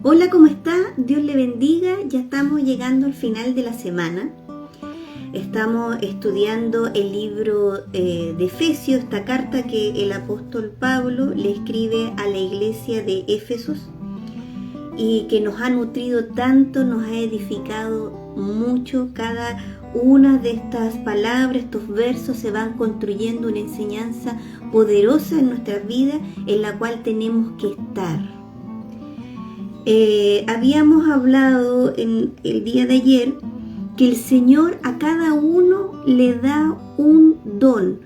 Hola, ¿cómo está? Dios le bendiga. Ya estamos llegando al final de la semana. Estamos estudiando el libro de Efesios, esta carta que el apóstol Pablo le escribe a la iglesia de Éfesos y que nos ha nutrido tanto, nos ha edificado mucho. Cada una de estas palabras, estos versos se van construyendo una enseñanza poderosa en nuestras vidas en la cual tenemos que estar. Habíamos hablado en el día de ayer que el Señor a cada uno le da un don,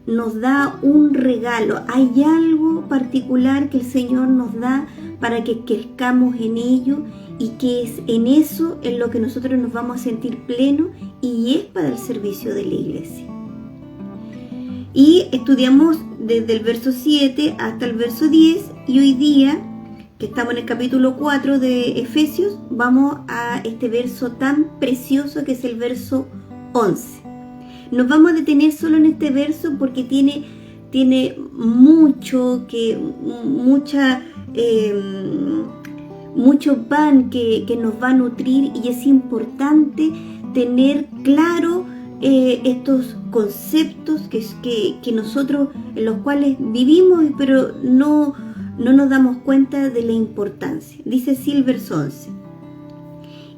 nos da un regalo. Hay algo particular que el Señor nos da para que crezcamos en ello y que es en eso en lo que nosotros nos vamos a sentir plenos y es para el servicio de la iglesia. Y estudiamos desde el verso 7 hasta el verso 10 y hoy día, que estamos en el capítulo 4 de Efesios, vamos a este verso tan precioso que es el verso 11. Nos vamos a detener solo en este verso porque tiene mucho pan que nos va a nutrir y es importante tener claro estos conceptos que nosotros en los cuales vivimos, pero no nos damos cuenta de la importancia. Dice así el verso 11.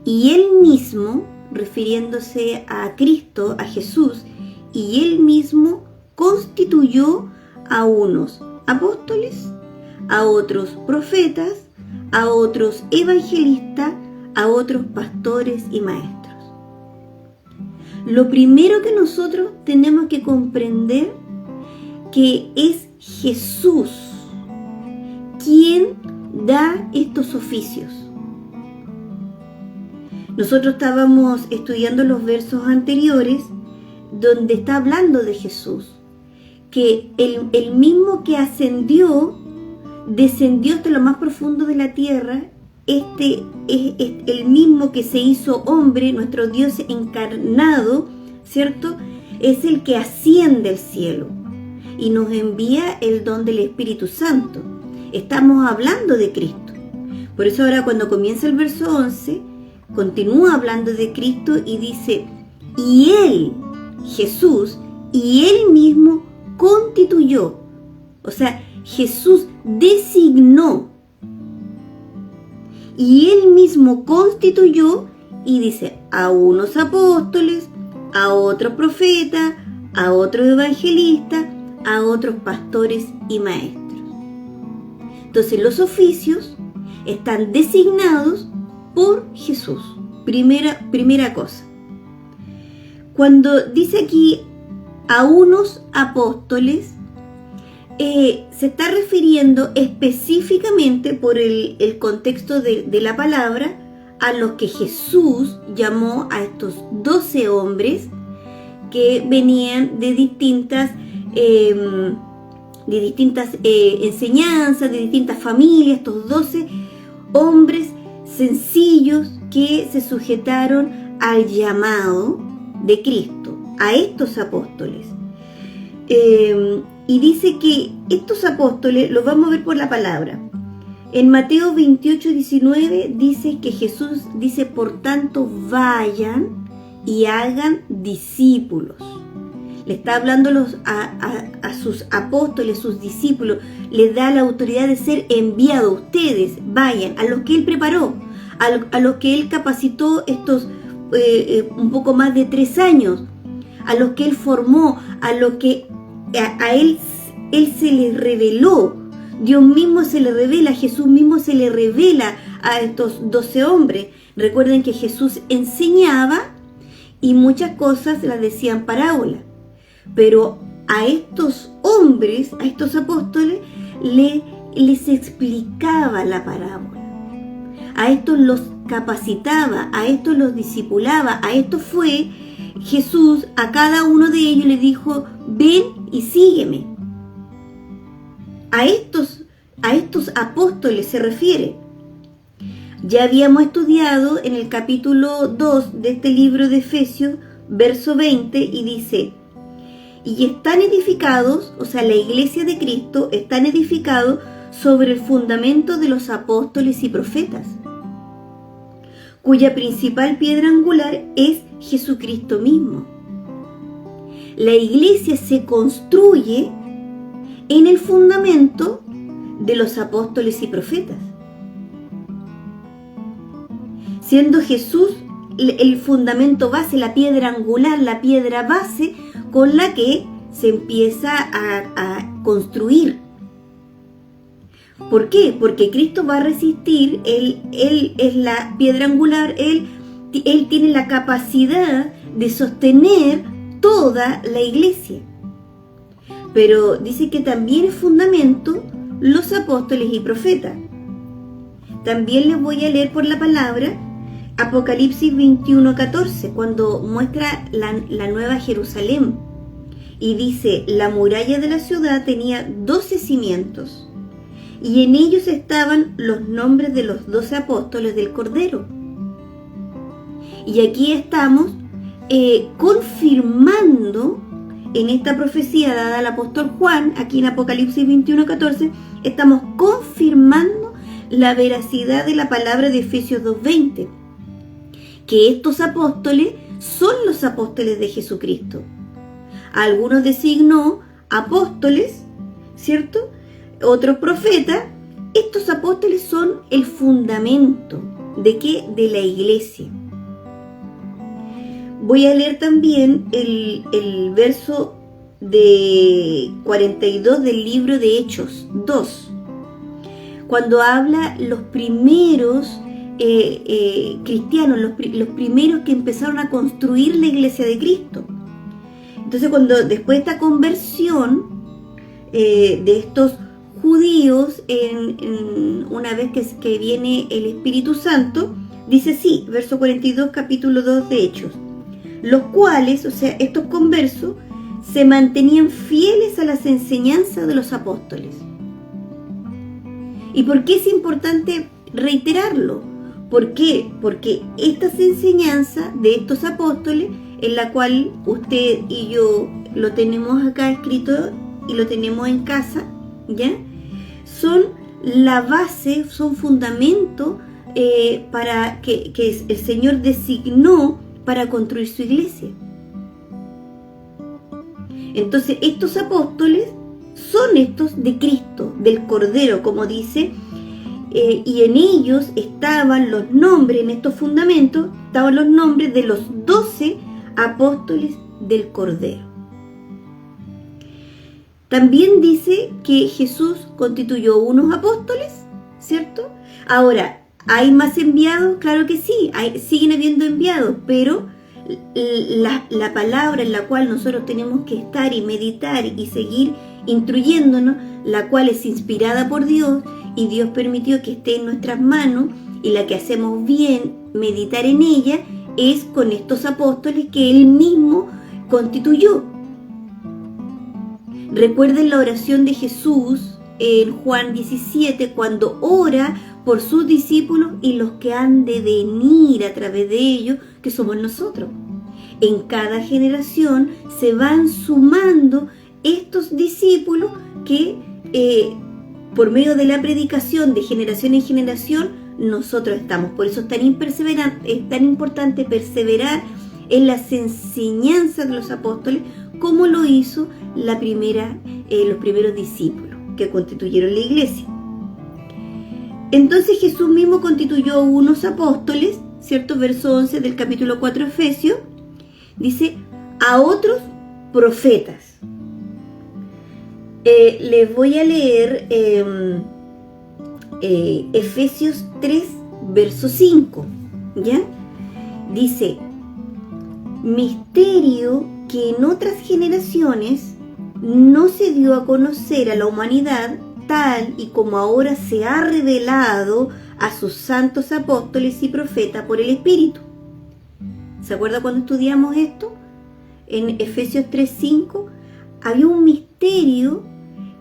Y Él mismo, refiriéndose a Cristo, a Jesús, y Él mismo constituyó a unos apóstoles, a otros profetas, a otros evangelistas, a otros pastores y maestros. Lo primero que nosotros tenemos que comprender que es Jesús quien da estos oficios. Nosotros estábamos estudiando los versos anteriores donde está hablando de Jesús, que el mismo que ascendió, descendió hasta lo más profundo de la tierra. Este es el mismo que se hizo hombre, nuestro Dios encarnado, ¿cierto? Es el que asciende al cielo y nos envía el don del Espíritu Santo. Estamos hablando de Cristo. Por eso ahora cuando comienza el verso 11, continúa hablando de Cristo y dice, y Él, Jesús, y Él mismo constituyó. O sea, Jesús designó. Y Él mismo constituyó y dice, a unos apóstoles, a otros profetas, a otros evangelistas, a otros pastores y maestros. Entonces los oficios están designados por Jesús. Primera cosa. Cuando dice aquí a unos apóstoles, se está refiriendo específicamente por el contexto de la palabra a los que Jesús llamó a estos 12 hombres que venían de distintas enseñanzas, de distintas familias, estos 12 hombres sencillos que se sujetaron al llamado de Cristo, a estos apóstoles. Y dice que estos apóstoles los vamos a ver por la palabra. En Mateo 28:19 dice que Jesús dice, por tanto, vayan y hagan discípulos. Le está hablando a sus apóstoles, sus discípulos, les da la autoridad de ser enviados. Ustedes vayan, a los que Él preparó, a los que Él capacitó estos un poco más de 3 años, a los que Él formó, a los que a Él se les reveló. Dios mismo se le revela, Jesús mismo se le revela a estos 12 hombres. Recuerden que Jesús enseñaba y muchas cosas las decían parábolas. Pero a estos hombres, a estos apóstoles, les explicaba la parábola. A estos los capacitaba, a estos los discipulaba, a estos fue Jesús, a cada uno de ellos le dijo, ven y sígueme. A estos apóstoles se refiere. Ya habíamos estudiado en el capítulo 2 de este libro de Efesios, verso 20, y dice, y están edificados, o sea, la iglesia de Cristo están edificados sobre el fundamento de los apóstoles y profetas. cuya principal piedra angular es Jesucristo mismo. La iglesia se construye en el fundamento de los apóstoles y profetas, siendo Jesús el fundamento base, la piedra angular, la piedra base con la que se empieza a construir. ¿Por qué? Porque Cristo va a resistir, Él es la piedra angular, Él tiene la capacidad de sostener toda la iglesia. Pero dice que también es fundamento los apóstoles y profetas. También les voy a leer por la palabra Apocalipsis 21:14, cuando muestra la nueva Jerusalén. Y dice, la muralla de la ciudad tenía 12 cimientos, y en ellos estaban los nombres de los 12 apóstoles del Cordero. Y aquí estamos confirmando en esta profecía dada al apóstol Juan, aquí en Apocalipsis 21:14, estamos confirmando la veracidad de la palabra de Efesios 2:20, que estos apóstoles son los apóstoles de Jesucristo. Algunos designó apóstoles, ¿cierto? Otros profetas. Estos apóstoles son el fundamento ¿de qué? De la iglesia. Voy a leer también el verso de 42 del libro de Hechos 2, cuando habla los primeros cristianos, los primeros que empezaron a construir la iglesia de Cristo. Entonces, cuando después de esta conversión de estos judíos, una vez que viene el Espíritu Santo, dice así, verso 42, capítulo 2 de Hechos, los cuales, o sea, estos conversos, se mantenían fieles a las enseñanzas de los apóstoles. ¿Y por qué es importante reiterarlo? ¿Por qué? Porque estas enseñanzas de estos apóstoles, en la cual usted y yo lo tenemos acá escrito y lo tenemos en casa, ¿ya? Son la base, son fundamento para que el Señor designó para construir su iglesia. Entonces, estos apóstoles son estos de Cristo, del Cordero, como dice, y en ellos estaban los nombres, en estos fundamentos, estaban los nombres de los 12 apóstoles del Cordero. También dice que Jesús constituyó unos apóstoles, ¿cierto? Ahora, ¿hay más enviados? Claro que sí, siguen habiendo enviados, pero la palabra en la cual nosotros tenemos que estar y meditar y seguir instruyéndonos, la cual es inspirada por Dios y Dios permitió que esté en nuestras manos, y la que hacemos bien meditar en ella es con estos apóstoles que Él mismo constituyó. Recuerden la oración de Jesús en Juan 17, cuando ora por sus discípulos y los que han de venir a través de ellos, que somos nosotros. En cada generación se van sumando estos discípulos que por medio de la predicación de generación en generación nosotros estamos. Por eso es tan importante perseverar en las enseñanzas de los apóstoles, como lo hizo los primeros discípulos que constituyeron la iglesia. Entonces Jesús mismo constituyó unos apóstoles, ¿cierto? Verso 11 del capítulo 4 de Efesios, dice, a otros profetas. Les voy a leer Efesios 3, verso 5, ¿ya? Dice, misterio que en otras generaciones no se dio a conocer a la humanidad, tal y como ahora se ha revelado a sus santos apóstoles y profetas por el Espíritu. ¿Se acuerda cuando estudiamos esto? En Efesios 3:5 había un misterio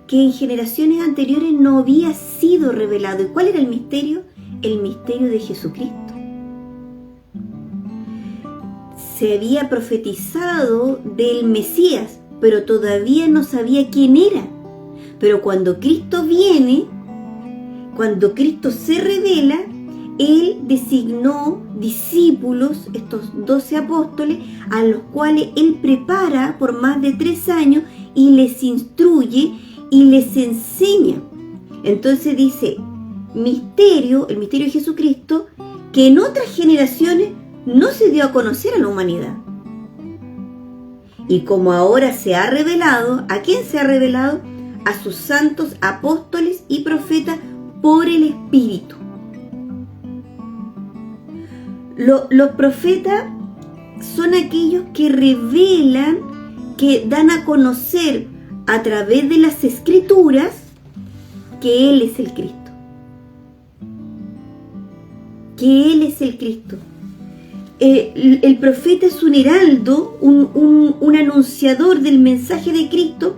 que en generaciones anteriores no había sido revelado. ¿Y cuál era el misterio? El misterio de Jesucristo. Se había profetizado del Mesías, pero todavía no sabía quién era. Pero cuando Cristo viene, cuando Cristo se revela, Él designó discípulos, estos 12 apóstoles, a los cuales Él prepara por más de 3 años y les instruye y les enseña. Entonces dice, el misterio de Jesucristo, que en otras generaciones no se dio a conocer a la humanidad. Y como ahora se ha revelado, ¿a quién se ha revelado? A sus santos apóstoles y profetas por el Espíritu. Los profetas son aquellos que revelan, que dan a conocer a través de las Escrituras que Él es el Cristo. Que Él es el Cristo. El profeta es un heraldo, un anunciador del mensaje de Cristo,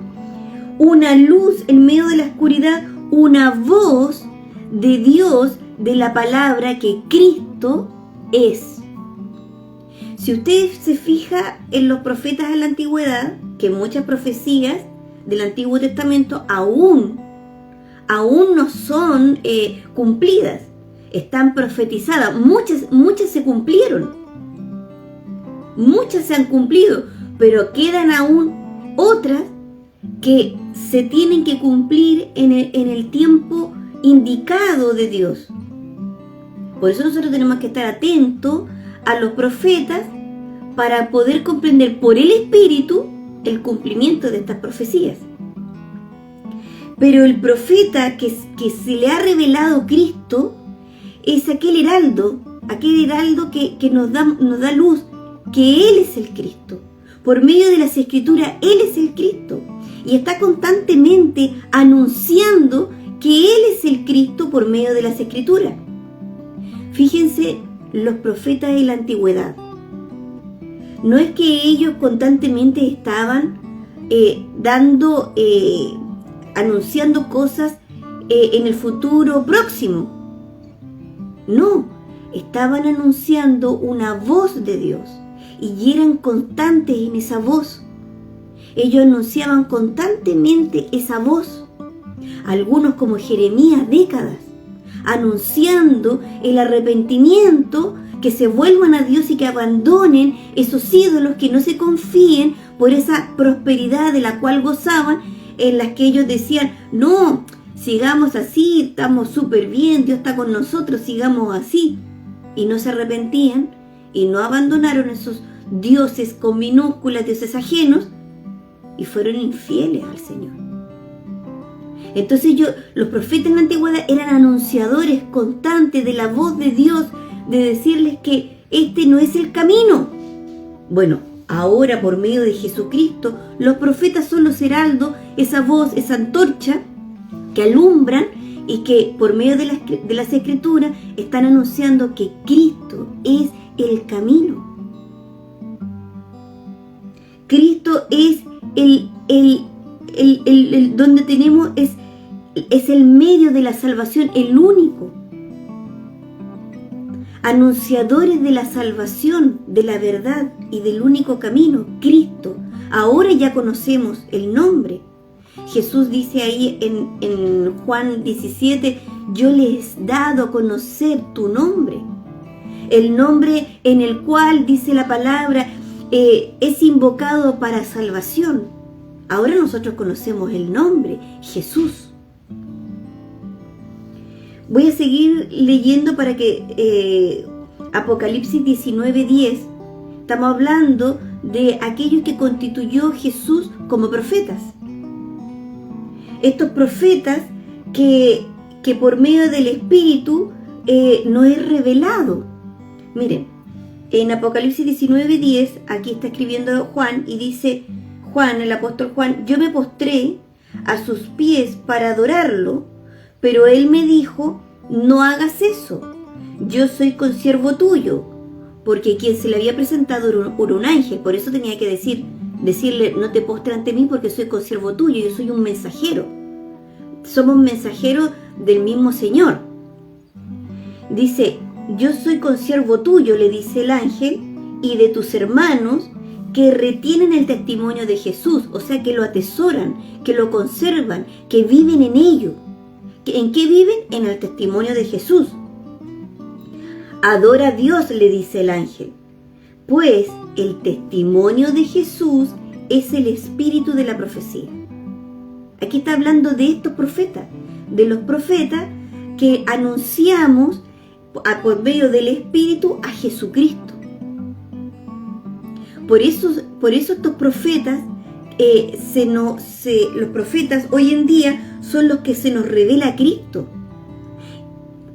una luz en medio de la oscuridad, una voz de Dios, de la palabra que Cristo es. Si usted se fija en los profetas de la antigüedad, que muchas profecías del Antiguo Testamento aún no son cumplidas, están profetizadas, muchas se cumplieron, muchas se han cumplido, pero quedan aún otras que se tienen que cumplir en el tiempo indicado de Dios. Por eso nosotros tenemos que estar atentos a los profetas para poder comprender por el Espíritu el cumplimiento de estas profecías. Pero el profeta que se le ha revelado Cristo es aquel heraldo que nos da luz, que Él es el Cristo. Por medio de las Escrituras, Él es el Cristo. Y está constantemente anunciando que Él es el Cristo por medio de las Escrituras. Fíjense, los profetas de la antigüedad. No es que ellos constantemente estaban anunciando cosas en el futuro próximo. No, estaban anunciando una voz de Dios y eran constantes en esa voz. Ellos anunciaban constantemente esa voz. Algunos como Jeremías, décadas, anunciando el arrepentimiento, que se vuelvan a Dios y que abandonen esos ídolos, que no se confíen por esa prosperidad de la cual gozaban, en las que ellos decían, no, sigamos así, estamos súper bien, Dios está con nosotros, sigamos así. Y no se arrepentían y no abandonaron esos dioses con minúsculas, dioses ajenos, y fueron infieles al Señor. Entonces los profetas en la antigüedad eran anunciadores constantes de la voz de Dios, de decirles que este no es el camino. Bueno, ahora por medio de Jesucristo, los profetas son los heraldos, esa voz, esa antorcha que alumbran y que por medio de las Escrituras están anunciando que Cristo es el camino. Cristo es donde tenemos, es el medio de la salvación, el único. Anunciadores de la salvación, de la verdad y del único camino, Cristo. Ahora ya conocemos el nombre. Jesús dice ahí en Juan 17, yo les he dado a conocer tu nombre. El nombre en el cual, dice la palabra, es invocado para salvación. Ahora nosotros conocemos el nombre, Jesús. Voy a seguir leyendo para que Apocalipsis 19:10, estamos hablando de aquellos que constituyó Jesús como profetas. Estos profetas que por medio del Espíritu no es revelado. Miren, en Apocalipsis 19:10, aquí está escribiendo Juan y dice, Juan, el apóstol Juan, yo me postré a sus pies para adorarlo, pero él me dijo, no hagas eso, yo soy consiervo tuyo, porque quien se le había presentado era un ángel, por eso tenía que decirle, no te postres ante mí porque soy consiervo tuyo, yo soy un mensajero. Somos mensajeros del mismo Señor. Dice, yo soy consiervo tuyo, le dice el ángel, y de tus hermanos que retienen el testimonio de Jesús, o sea, que lo atesoran, que lo conservan, que viven en ello. ¿En qué viven? En el testimonio de Jesús. Adora a Dios, le dice el ángel, pues el testimonio de Jesús es el espíritu de la profecía. Aquí está hablando de estos profetas, de los profetas que anunciamos por medio del Espíritu a Jesucristo. Por eso estos profetas, los profetas hoy en día son los que se nos revela a Cristo.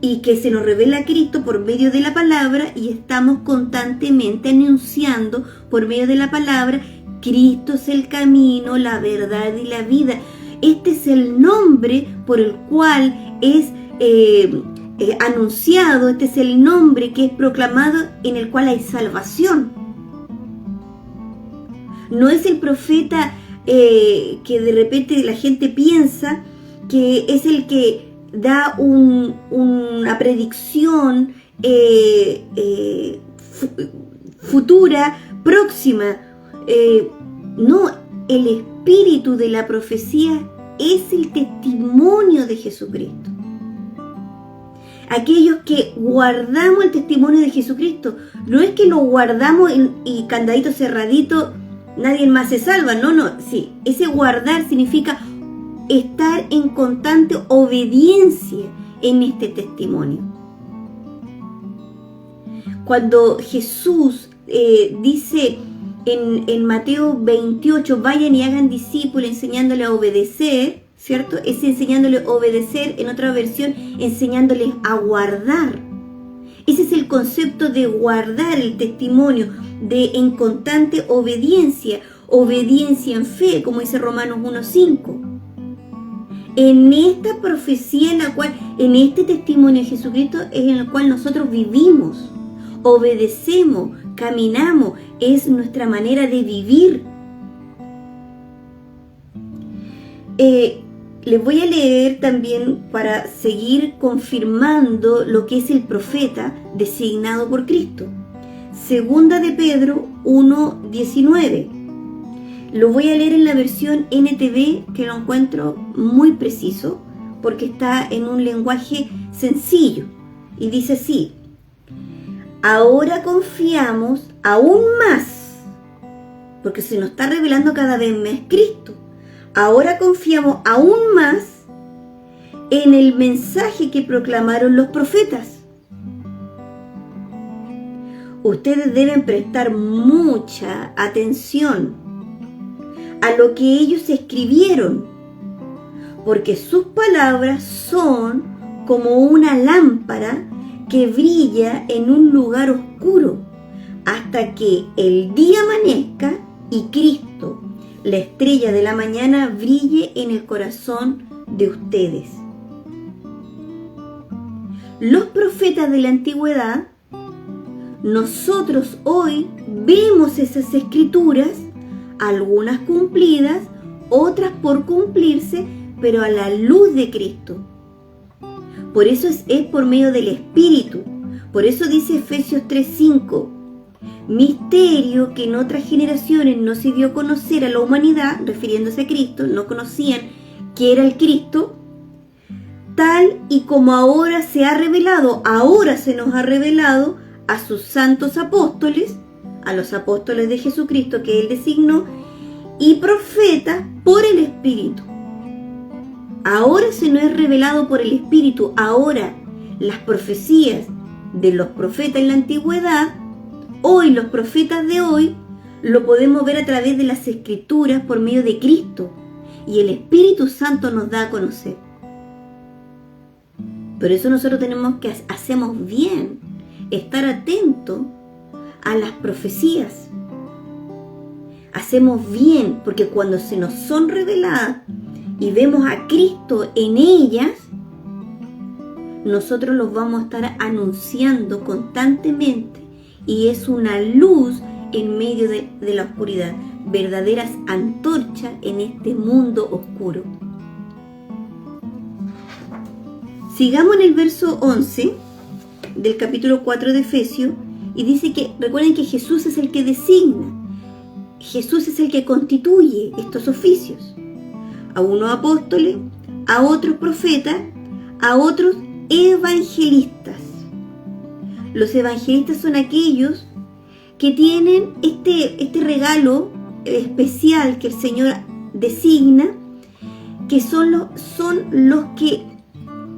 Y que se nos revela a Cristo por medio de la palabra, y estamos constantemente anunciando por medio de la palabra: Cristo es el camino, la verdad y la vida. Este es el nombre por el cual es anunciado, este es el nombre que es proclamado, en el cual hay salvación. No es el profeta que de repente la gente piensa que es el que da una predicción futura, próxima. No, el espíritu de la profecía es el testimonio de Jesucristo. Aquellos que guardamos el testimonio de Jesucristo, no es que lo guardamos y candadito cerradito, nadie más se salva. No, sí, ese guardar significa estar en constante obediencia en este testimonio. Cuando Jesús dice en Mateo 28, vayan y hagan discípulos enseñándole a obedecer, ¿cierto? Es enseñándole a obedecer, en otra versión, enseñándoles a guardar. Ese es el concepto de guardar el testimonio, de en constante obediencia, obediencia en fe, como dice Romanos 1:5. En esta profecía, en este testimonio de Jesucristo es en el cual nosotros vivimos, obedecemos, caminamos, es nuestra manera de vivir. Les voy a leer también para seguir confirmando lo que es el profeta designado por Cristo. Segunda de Pedro 1:19. Lo voy a leer en la versión NTV, que lo encuentro muy preciso, porque está en un lenguaje sencillo. Y dice así: ahora confiamos aún más, porque se nos está revelando cada vez más Cristo. Ahora confiamos aún más en el mensaje que proclamaron los profetas. Ustedes deben prestar mucha atención a lo que ellos escribieron, porque sus palabras son como una lámpara que brilla en un lugar oscuro hasta que el día amanezca y Cristo, la estrella de la mañana, brille en el corazón de ustedes. Los profetas de la antigüedad, nosotros hoy vemos esas escrituras, algunas cumplidas, otras por cumplirse, pero a la luz de Cristo. Por eso es por medio del Espíritu. Por eso dice Efesios 3:5, misterio que en otras generaciones no se dio a conocer a la humanidad, refiriéndose a Cristo, no conocían que era el Cristo, tal y como ahora se ha revelado, ahora se nos ha revelado a sus santos apóstoles, a los apóstoles de Jesucristo que Él designó, y profetas por el Espíritu. Ahora se nos es revelado por el Espíritu. Ahora las profecías de los profetas en la antigüedad, hoy los profetas de hoy, lo podemos ver a través de las Escrituras por medio de Cristo, y el Espíritu Santo nos da a conocer. Por eso nosotros hacemos bien estar atentos a las profecías. Hacemos bien, porque cuando se nos son reveladas y vemos a Cristo en ellas, nosotros los vamos a estar anunciando constantemente, y es una luz en medio de la oscuridad, verdaderas antorchas en este mundo oscuro. Sigamos en el verso 11 del capítulo 4 de Efesios, y dice que, recuerden que Jesús es el que designa, Jesús es el que constituye estos oficios, a unos apóstoles, a otros profetas, a otros evangelistas. Los evangelistas son aquellos que tienen este regalo especial que el Señor designa, que son los que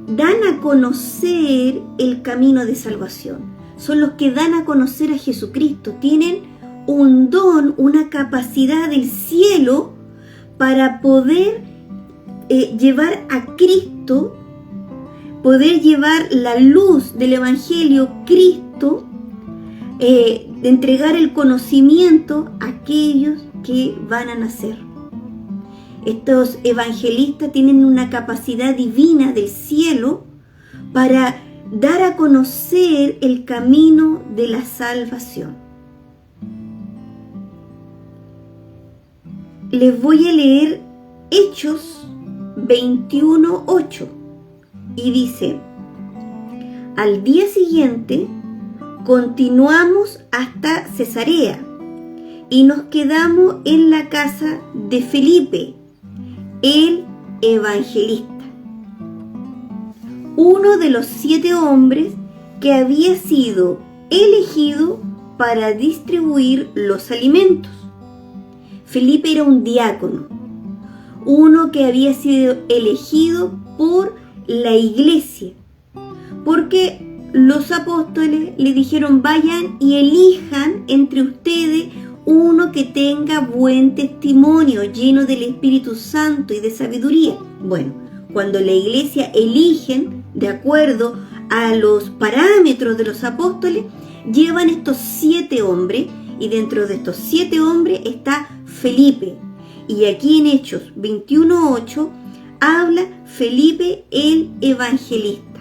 dan a conocer el camino de salvación, son los que dan a conocer a Jesucristo, tienen un don, una capacidad del cielo para poder llevar a Cristo, poder llevar la luz del Evangelio, Cristo, de entregar el conocimiento a aquellos que van a nacer. Estos evangelistas tienen una capacidad divina del cielo para dar a conocer el camino de la salvación. Les voy a leer Hechos 21:8 y dice: al día siguiente continuamos hasta Cesarea y nos quedamos en la casa de Felipe, el evangelista, uno de los 7 hombres que había sido elegido para distribuir los alimentos. Felipe era un diácono, uno que había sido elegido por la iglesia, porque los apóstoles le dijeron: vayan y elijan entre ustedes uno que tenga buen testimonio, lleno del Espíritu Santo y de sabiduría. Bueno, cuando la iglesia eligen de acuerdo a los parámetros de los apóstoles, llevan estos 7 hombres, y dentro de estos 7 hombres está Felipe. Y aquí en Hechos 21:8 habla Felipe el evangelista.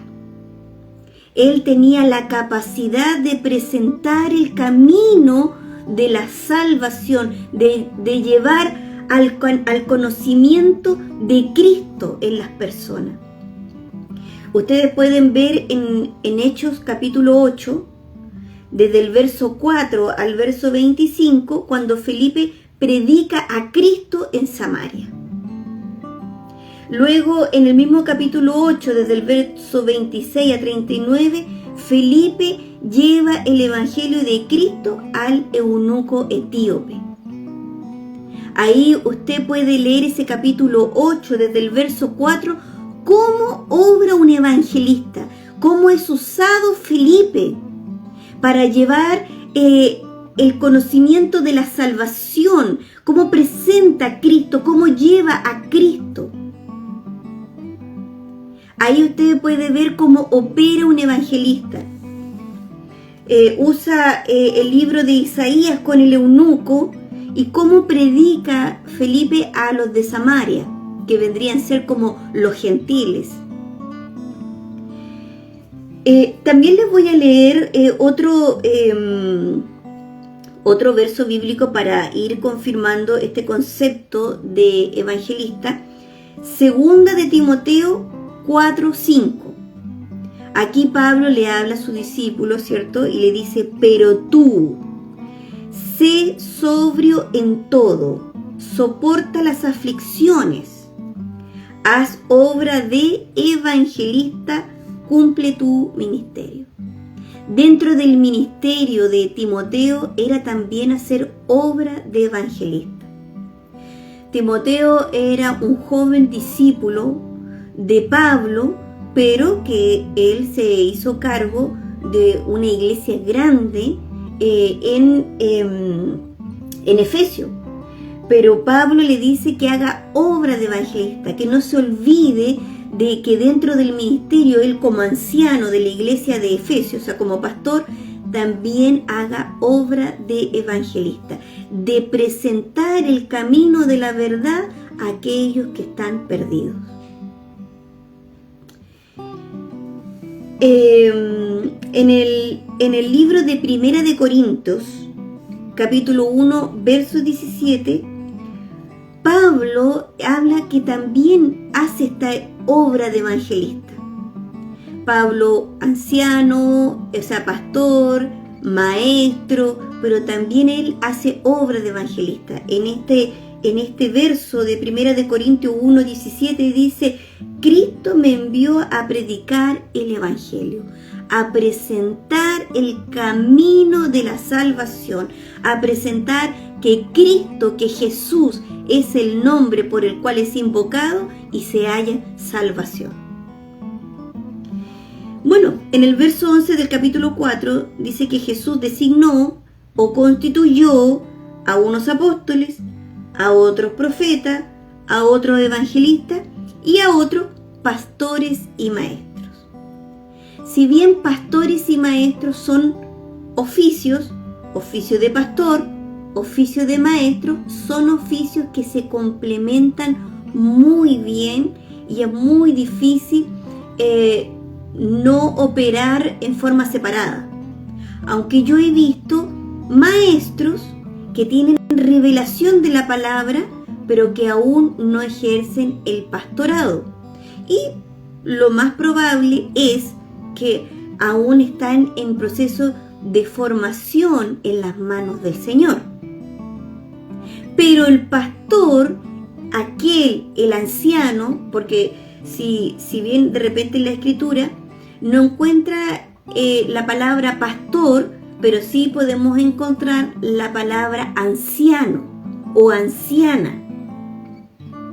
Él tenía la capacidad de presentar el camino de la salvación, de llevar al conocimiento de Cristo en las personas. Ustedes pueden ver en Hechos capítulo 8, desde el verso 4 al verso 25, cuando Felipe predica a Cristo en Samaria. Luego, en el mismo capítulo 8, desde el verso 26 a 39, Felipe lleva el evangelio de Cristo al eunuco etíope. Ahí usted puede leer ese capítulo 8, desde el verso 4, cómo obra un evangelista, cómo es usado Felipe para llevar el conocimiento de la salvación, cómo presenta a Cristo, cómo lleva a Cristo. Ahí usted puede ver cómo opera un evangelista. Usa el libro de Isaías con el eunuco y cómo predica Felipe a los de Samaria, que vendrían a ser como los gentiles. También les voy a leer otro verso bíblico para ir confirmando este concepto de evangelista. Segunda de Timoteo 4:5. Aquí Pablo le habla a su discípulo, ¿cierto? Y le dice: pero tú, sé sobrio en todo, soporta las aflicciones, haz obra de evangelista, cumple tu ministerio. Dentro del ministerio de Timoteo era también hacer obra de evangelista. Timoteo era un joven discípulo de Pablo, pero que él se hizo cargo de una iglesia grande en Efesio. Pero Pablo le dice que haga obra de evangelista, que no se olvide de que dentro del ministerio, él como anciano de la iglesia de Efesio, o sea, como pastor, también haga obra de evangelista, de presentar el camino de la verdad a aquellos que están perdidos. En el libro de Primera de Corintios, capítulo 1, verso 17, Pablo habla que también hace esta obra de evangelista. Pablo, anciano, o sea, pastor, maestro, pero también él hace obra de evangelista. En este en este verso de 1 de Corintios 1:17 dice: Cristo me envió a predicar el Evangelio, a presentar el camino de la salvación, a presentar que Cristo, que Jesús es el nombre por el cual es invocado y se halla salvación. Bueno, en el verso 11 del capítulo 4 dice que Jesús designó o constituyó a unos apóstoles, a otros profetas, a otros evangelistas y a otros pastores y maestros. Si bien pastores y maestros son oficios, oficio de pastor, oficio de maestro, son oficios que se complementan muy bien y es muy difícil no operar en forma separada. Aunque yo he visto maestros que tienen revelación de la palabra, pero que aún no ejercen el pastorado. Y lo más probable es que aún están en proceso de formación en las manos del Señor. Pero el pastor, el anciano, porque si bien de repente en la Escritura no encuentra la palabra pastor, pero sí podemos encontrar la palabra anciano o anciana,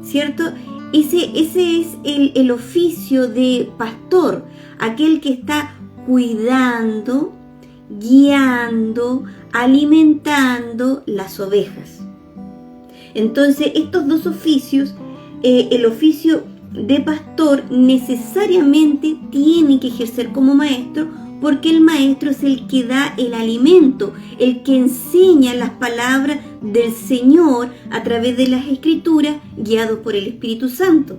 ¿cierto? Ese es el oficio de pastor, aquel que está cuidando, guiando, alimentando las ovejas. Entonces, estos dos oficios, el oficio de pastor necesariamente tiene que ejercer como maestro, porque el maestro es el que da el alimento, el que enseña las palabras del Señor a través de las Escrituras, guiados por el Espíritu Santo.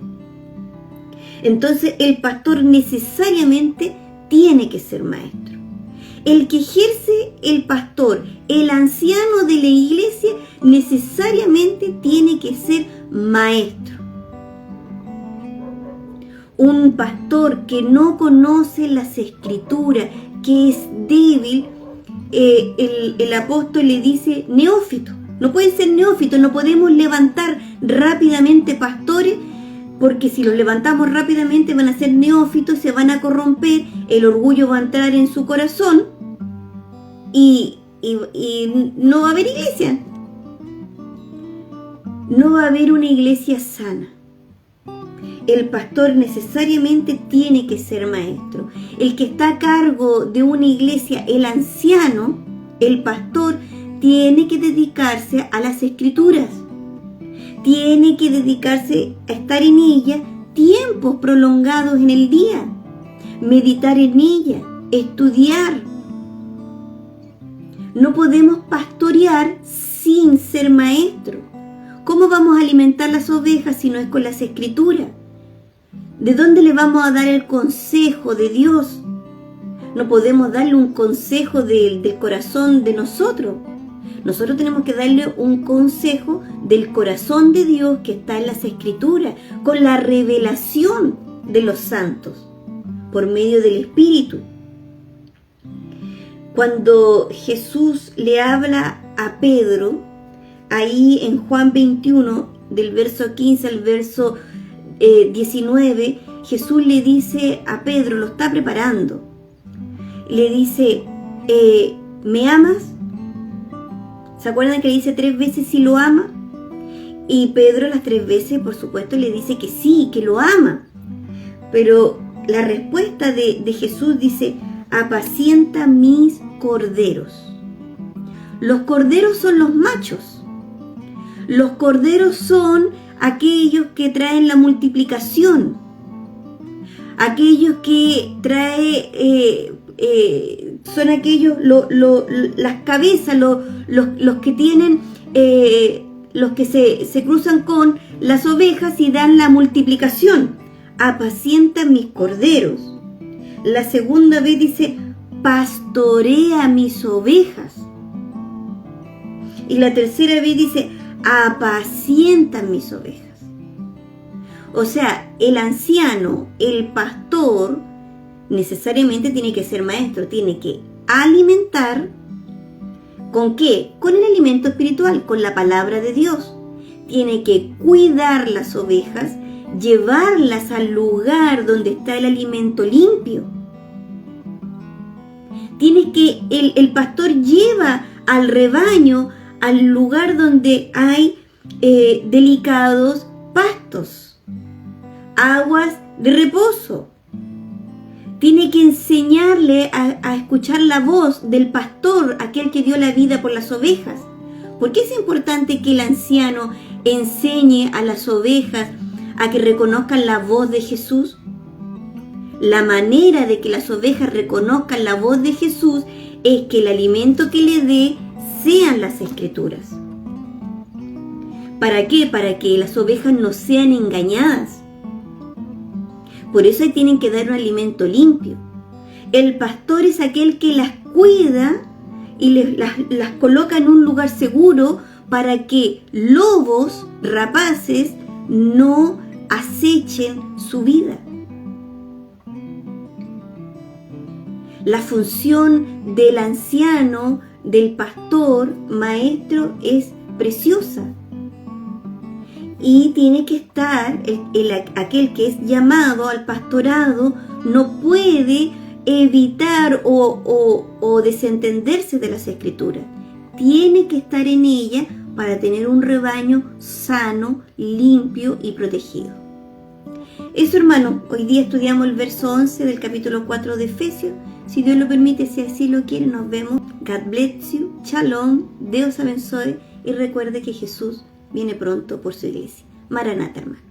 Entonces, el pastor necesariamente tiene que ser maestro. El que ejerce el pastor, el anciano de la iglesia, necesariamente tiene que ser maestro. Un pastor que no conoce las Escrituras, que es débil, el apóstol le dice neófito. No pueden ser neófitos, no podemos levantar rápidamente pastores, porque si los levantamos rápidamente van a ser neófitos, se van a corromper, el orgullo va a entrar en su corazón y no va a haber iglesia. No va a haber una iglesia sana. El pastor necesariamente tiene que ser maestro. El que está a cargo de una iglesia, el anciano, el pastor, tiene que dedicarse a las Escrituras. Tiene que dedicarse a estar en ella tiempos prolongados en el día. Meditar en ella, estudiar. No podemos pastorear sin ser maestro. ¿Cómo vamos a alimentar las ovejas si no es con las Escrituras? ¿De dónde le vamos a dar el consejo de Dios? No podemos darle un consejo del corazón de nosotros. Nosotros tenemos que darle un consejo del corazón de Dios que está en las Escrituras, con la revelación de los santos, por medio del Espíritu. Cuando Jesús le habla a Pedro, ahí en Juan 21, del verso 15 al verso 19, Jesús le dice a Pedro, lo está preparando, le dice, ¿me amas? ¿Se acuerdan que le dice 3 veces si lo ama? Y Pedro las 3 veces, por supuesto, le dice que sí, que lo ama. Pero la respuesta de Jesús dice, apacienta mis corderos. Los corderos son los machos. Los corderos son aquellos que traen la multiplicación, aquellos que son aquellos, las cabezas, los que tienen, los que se cruzan con las ovejas y dan la multiplicación. Apacienta mis corderos. La segunda vez dice, pastorea mis ovejas. Y la tercera vez dice, apacienta mis ovejas. O sea, el anciano, el pastor, necesariamente tiene que ser maestro, tiene que alimentar. ¿Con qué? Con el alimento espiritual, con la palabra de Dios. tiene que cuidar las ovejas, llevarlas al lugar donde está el alimento limpio. El pastor lleva al rebaño al lugar donde hay delicados pastos, aguas de reposo. Tiene que enseñarle a escuchar la voz del pastor, aquel que dio la vida por las ovejas. ¿Por qué es importante que el anciano enseñe a las ovejas a que reconozcan la voz de Jesús? La manera de que las ovejas reconozcan la voz de Jesús es que el alimento que le dé sean las Escrituras. ¿Para qué? Para que las ovejas no sean engañadas. Por eso tienen que dar un alimento limpio. El pastor es aquel que las cuida y las coloca en un lugar seguro para que lobos rapaces no acechen su vida. La función del anciano, del pastor, maestro, es preciosa. Y tiene que estar, aquel que es llamado al pastorado, no puede evitar o desentenderse de las Escrituras. Tiene que estar en ella para tener un rebaño sano, limpio y protegido. Eso, hermano, hoy día estudiamos el verso 11 del capítulo 4 de Efesios. Si Dios lo permite, si así lo quiere, nos vemos. God bless you. Shalom. Dios abençoe. Y recuerde que Jesús viene pronto por su iglesia. Maranata, hermano.